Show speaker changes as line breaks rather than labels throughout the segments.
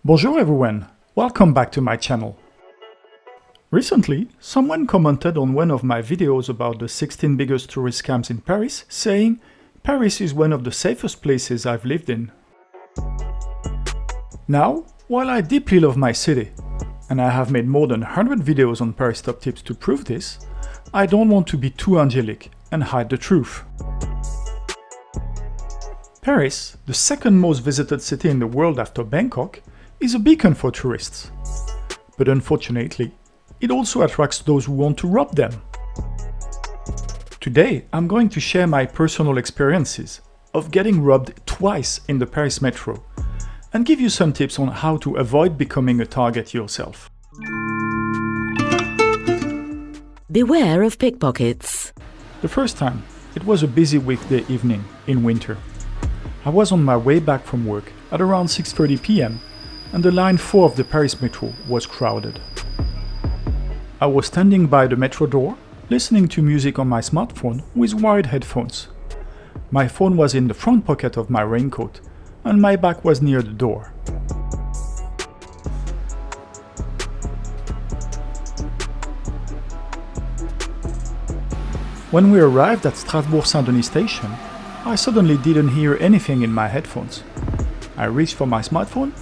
Bonjour everyone, welcome back to my channel. Recently, someone commented on one of my videos about the 16 biggest tourist scams in Paris, saying, "Paris is one of the safest places I've lived in." Now, while I deeply love my city, and I have made more than 100 videos on Paris top tips to prove this, I don't want to be too angelic and hide the truth. Paris, the second most visited city in the world after Bangkok, is a beacon for tourists. But unfortunately, it also attracts those who want to rob them. Today, I'm going to share my personal experiences of getting robbed twice in the Paris metro and give you some tips on how to avoid becoming a target yourself.
Beware of pickpockets.
The first time, it was a busy weekday evening in winter. I was on my way back from work at around 6:30 p.m. and the line 4 of the Paris metro was crowded. I was standing by the metro door, listening to music on my smartphone with wired headphones. My phone was in the front pocket of my raincoat, and my back was near the door. When we arrived at Strasbourg-Saint-Denis station, I suddenly didn't hear anything in my headphones. I reached for my smartphone,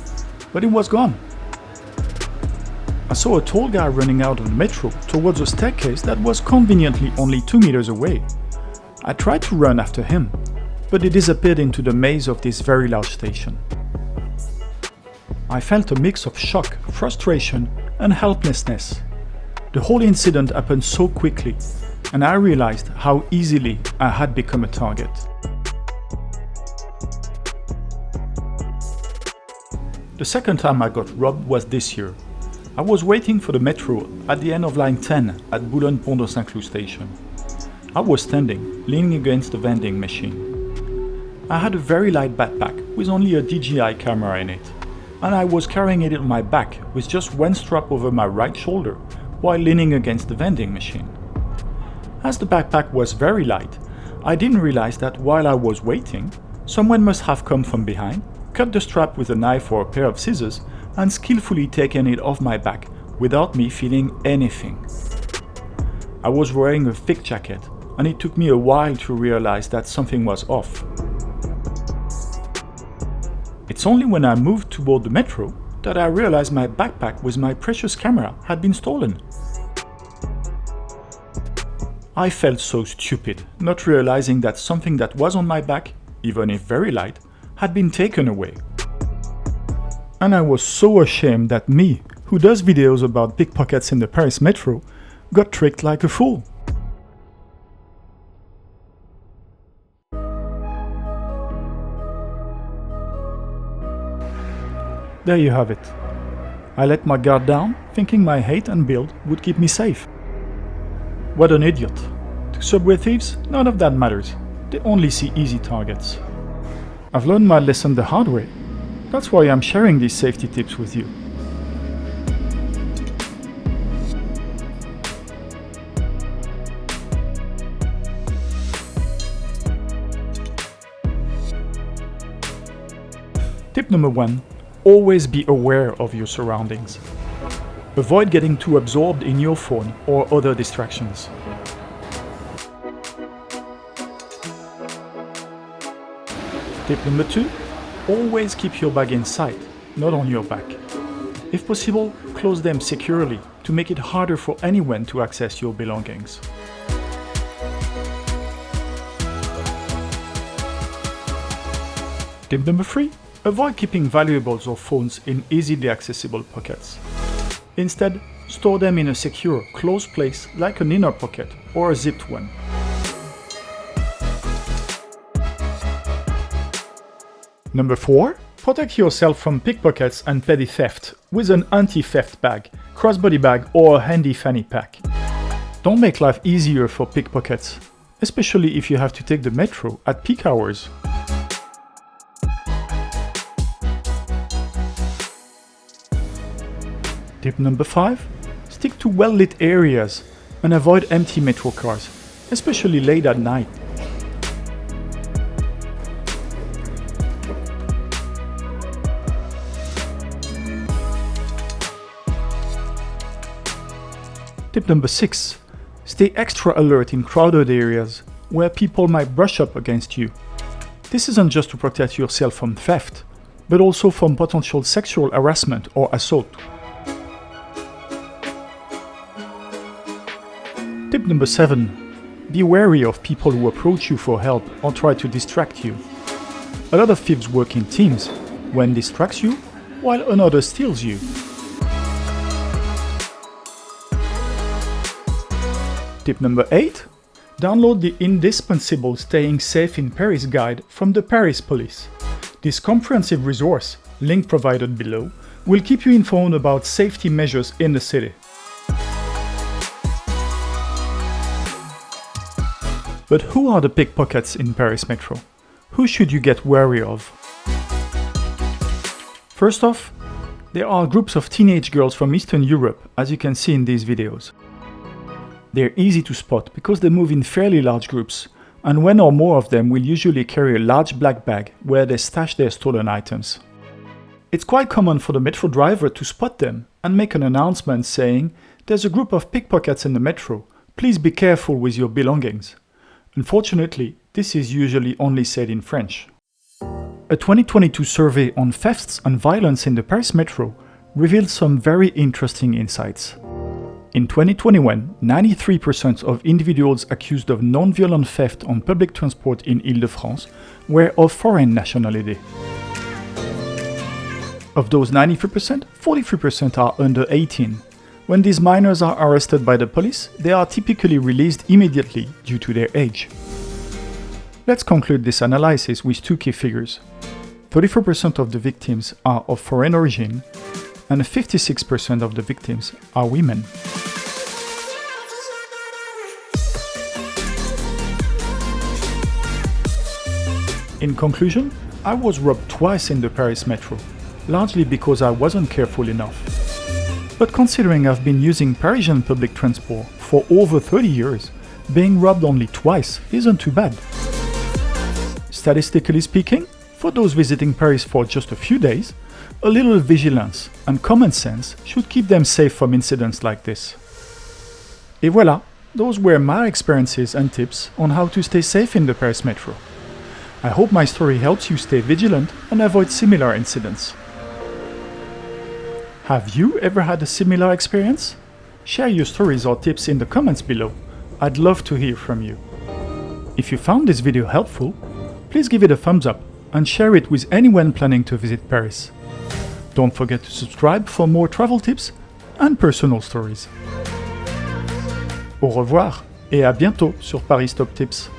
but it was gone. I saw a tall guy running out of the metro towards a staircase that was conveniently only 2 meters away. I tried to run after him, but he disappeared into the maze of this very large station. I felt a mix of shock, frustration, and helplessness. The whole incident happened so quickly, and I realized how easily I had become a target. The second time I got robbed was this year. I was waiting for the metro at the end of line 10 at Boulogne-Pont-de-Saint-Cloud station. I was standing, leaning against the vending machine. I had a very light backpack with only a DJI camera in it, and I was carrying it on my back with just one strap over my right shoulder while leaning against the vending machine. As the backpack was very light, I didn't realize that while I was waiting, someone must have come from behind, cut the strap with a knife or a pair of scissors, and skillfully taken it off my back without me feeling anything. I was wearing a thick jacket, and it took me a while to realize that something was off. It's only when I moved toward the metro that I realized my backpack with my precious camera had been stolen. I felt so stupid, not realizing that something that was on my back, even if very light, had been taken away. And I was so ashamed that me, who does videos about pickpockets in the Paris metro, got tricked like a fool. There you have it. I let my guard down, thinking my height and build would keep me safe. What an idiot. To subway thieves, none of that matters. They only see easy targets. I've learned my lesson the hard way. That's why I'm sharing these safety tips with you. Tip number 1. Always be aware of your surroundings. Avoid getting too absorbed in your phone or other distractions. Tip number 2. Always keep your bag in sight, not on your back. If possible, close them securely to make it harder for anyone to access your belongings. Tip number 3. Avoid keeping valuables or phones in easily accessible pockets. Instead, store them in a secure, closed place like an inner pocket or a zipped one. Number 4. Protect yourself from pickpockets and petty theft with an anti-theft bag, crossbody bag or a handy fanny pack. Don't make life easier for pickpockets, especially if you have to take the metro at peak hours. Tip number 5. Stick to well-lit areas and avoid empty metro cars, especially late at night. Tip number 6. Stay extra alert in crowded areas where people might brush up against you. This isn't just to protect yourself from theft, but also from potential sexual harassment or assault. Tip number 7. Be wary of people who approach you for help or try to distract you. A lot of thieves work in teams. One distracts you, while another steals you. Tip number 8. Download the indispensable Staying Safe in Paris guide from the Paris Police. This comprehensive resource, link provided below, will keep you informed about safety measures in the city. But who are the pickpockets in Paris Metro? Who should you get wary of? First off, there are groups of teenage girls from Eastern Europe, as you can see in these videos. They're easy to spot because they move in fairly large groups, and one or more of them will usually carry a large black bag where they stash their stolen items. It's quite common for the metro driver to spot them and make an announcement saying, "There's a group of pickpockets in the metro, please be careful with your belongings." Unfortunately, this is usually only said in French. A 2022 survey on thefts and violence in the Paris Metro revealed some very interesting insights. In 2021, 93% of individuals accused of non-violent theft on public transport in Île-de-France were of foreign nationality. Of those 93%, 43% are under 18. When these minors are arrested by the police, they are typically released immediately due to their age. Let's conclude this analysis with two key figures. 34% of the victims are of foreign origin, and 56% of the victims are women. In conclusion, I was robbed twice in the Paris Metro, largely because I wasn't careful enough. But considering I've been using Parisian public transport for over 30 years, being robbed only twice isn't too bad. Statistically speaking, for those visiting Paris for just a few days, a little vigilance and common sense should keep them safe from incidents like this. Et voilà, those were my experiences and tips on how to stay safe in the Paris Metro. I hope my story helps you stay vigilant and avoid similar incidents. Have you ever had a similar experience? Share your stories or tips in the comments below. I'd love to hear from you. If you found this video helpful, please give it a thumbs up and share it with anyone planning to visit Paris. Don't forget to subscribe for more travel tips and personal stories. Au revoir et à bientôt sur Paris Top Tips.